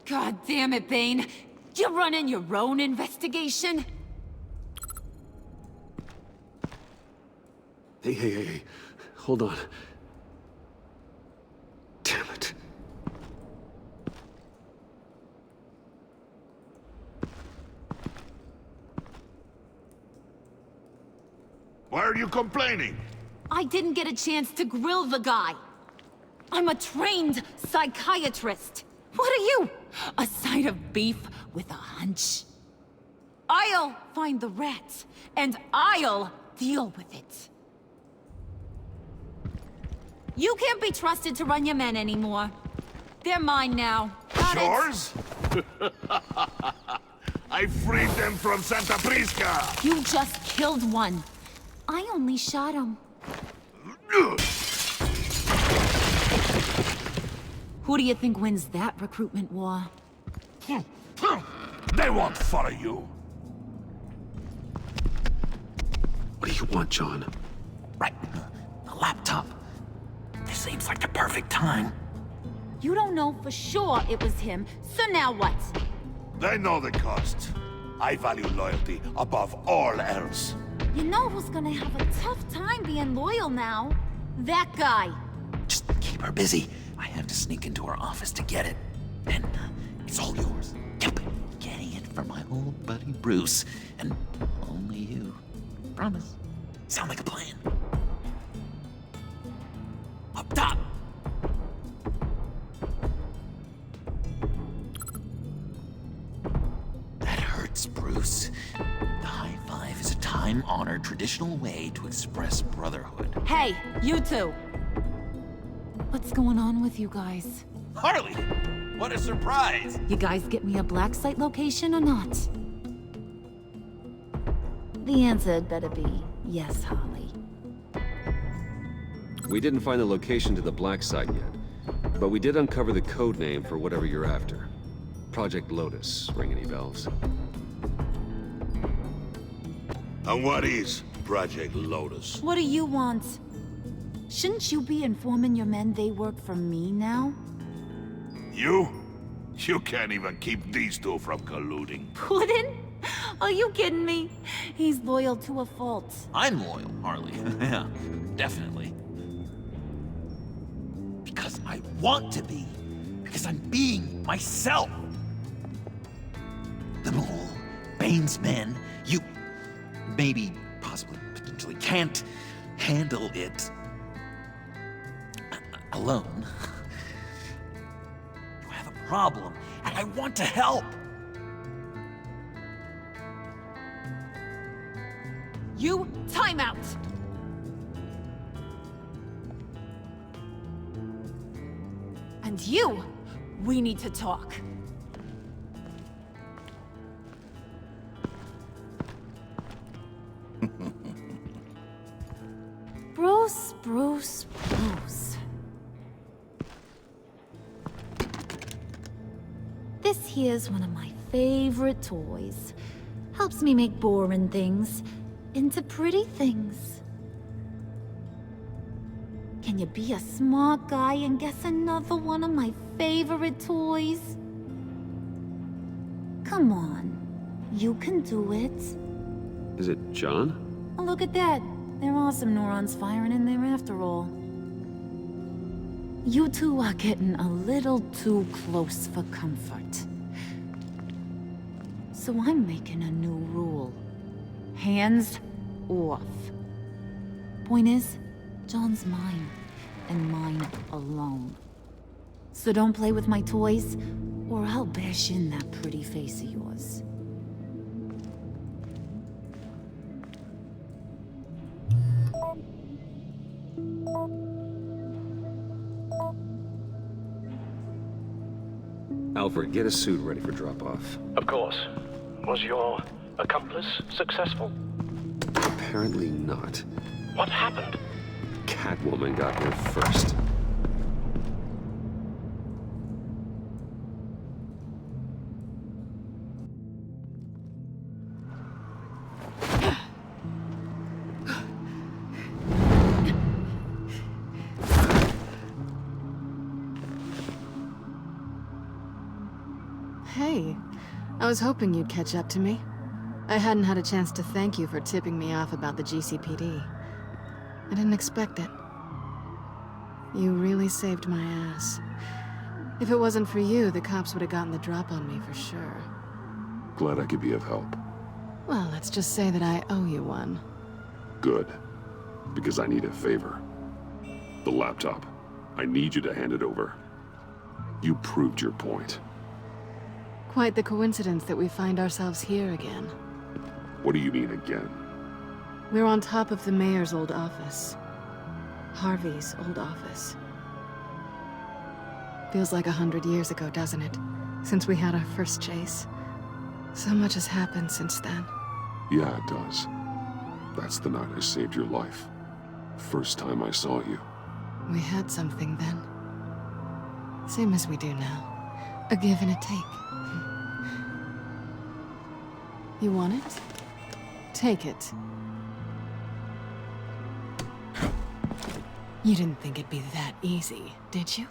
F: God damn it, Bane. You're running your own investigation?
A: Hey. Hold on. Damn it.
O: Why are you complaining?
F: I didn't get a chance to grill the guy. I'm a trained psychiatrist. What are you? A side of beef with a hunch? I'll find the rats, and I'll deal with it. You can't be trusted to run your men anymore. They're mine now. Got it?
O: Yours? I freed them from Santa Prisca!
F: You just killed one. I only shot him. Who do you think wins that recruitment war?
O: They won't follow you.
A: What do you want, John?
G: Right. The laptop. This seems like the perfect time.
F: You don't know for sure it was him, so now what?
O: They know the cost. I value loyalty above all else.
F: You know who's gonna have a tough time being loyal now? That guy!
G: Just keep her busy. I have to sneak into her office to get it. And it's all yours. Yep. Getting it from my old buddy Bruce. And only you. Promise. Sound like a plan. Up top! That hurts, Bruce. The high five is a time-honored traditional way to express brotherhood.
F: Hey, you two! What's going on with you guys?
M: Harley! What a surprise!
F: You guys get me a black site location or not? The answer had better be yes, Harley.
E: We didn't find the location to the black site yet, but we did uncover the code name for whatever you're after. Project Lotus. Ring any bells?
O: And what is Project Lotus?
F: What do you want? Shouldn't you be informing your men they work for me now?
O: You? You can't even keep these two from colluding.
F: Puddin'? Are you kidding me? He's loyal to a fault.
G: I'm loyal, Harley. Yeah, definitely. Because I want to be. Because I'm being myself. The Mole, Bane's men, you maybe, possibly, potentially can't handle it alone. You have a problem, and I want to help.
F: You, time out! And you, we need to talk. Bruce. This here's one of my favorite toys. Helps me make boring things into pretty things. Can you be a smart guy and guess another one of my favorite toys? Come on, you can do it.
E: Is it John?
F: Oh, look at that. There are some neurons firing in there after all. You two are getting a little too close for comfort. So I'm making a new rule. Hands off. Point is, John's mine, and mine alone. So don't play with my toys, or I'll bash in that pretty face of yours.
E: Alfred, get a suit ready for drop-off.
P: Of course. Was your accomplice successful?
E: Apparently not.
P: What happened?
E: Catwoman got here first.
B: Hey, I was hoping you'd catch up to me. I hadn't had a chance to thank you for tipping me off about the GCPD. I didn't expect it. You really saved my ass. If it wasn't for you, the cops would have gotten the drop on me for sure.
A: Glad I could be of help.
B: Well, let's just say that I owe you one.
A: Good. Because I need a favor. The laptop. I need you to hand it over. You proved your point.
B: Quite the coincidence that we find ourselves here again.
A: What do you mean again?
B: We're on top of the mayor's old office. Harvey's old office. Feels like 100 years ago, doesn't it? Since we had our first chase. So much has happened since then.
A: Yeah, it does. That's the night I saved your life. First time I saw you.
B: We had something then. Same as we do now. A give and a take. You want it? Take it. You didn't think it'd be that easy, did you?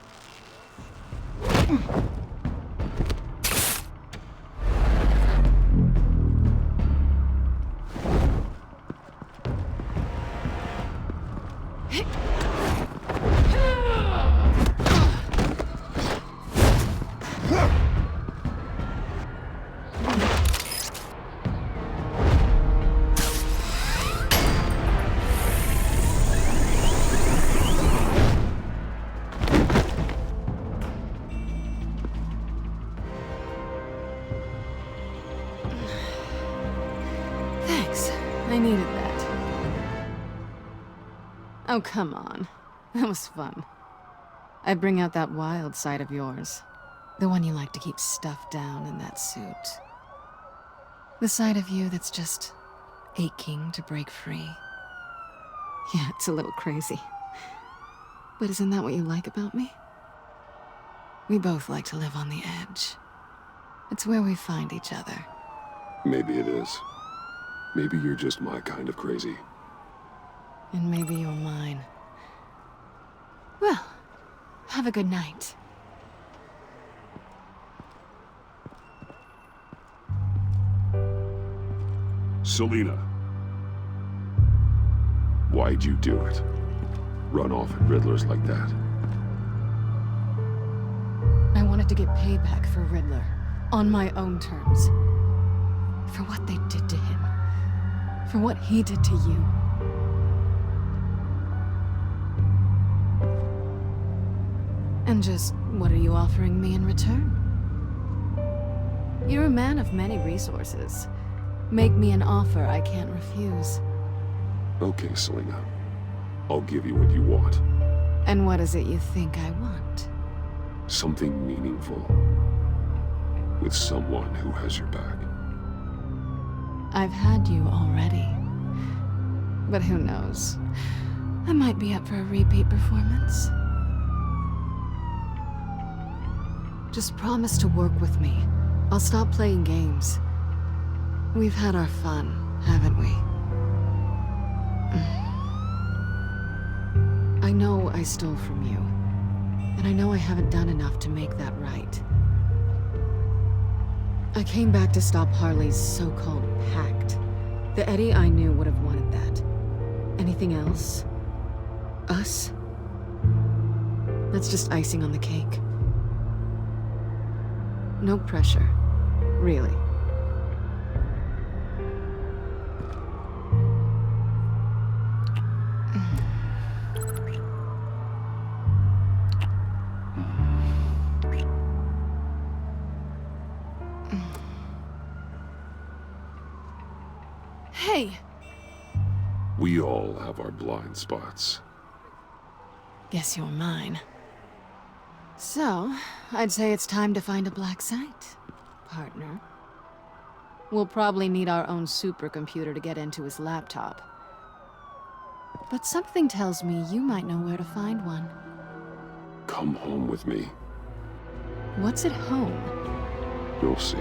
B: I needed that. Oh, come on. That was fun. I bring out that wild side of yours. The one you like to keep stuffed down in that suit. The side of you that's just aching to break free. Yeah, it's a little crazy. But isn't that what you like about me? We both like to live on the edge. It's where we find each other.
A: Maybe it is. Maybe you're just my kind of crazy.
B: And maybe you're mine. Well, have a good night.
A: Selina. Why'd you do it? Run off at Riddlers like that?
B: I wanted to get payback for Riddler. On my own terms. For what they did to him. For what he did to you. And just, what are you offering me in return? You're a man of many resources. Make me an offer I can't refuse.
A: Okay, Selina. I'll give you what you want.
B: And what is it you think I want?
A: Something meaningful. With someone who has your back.
B: I've had you already. But who knows? I might be up for a repeat performance. Just promise to work with me. I'll stop playing games. We've had our fun, haven't we? I know I stole from you. And I know I haven't done enough to make that right. I came back to stop Harley's so-called pact. The Eddie I knew would have wanted that. Anything else? Us? That's just icing on the cake. No pressure. Really. Hey!
A: We all have our blind spots.
B: Guess you're mine. So, I'd say it's time to find a black site, partner. We'll probably need our own supercomputer to get into his laptop. But something tells me you might know where to find one.
A: Come home with me.
B: What's at home?
A: You'll see.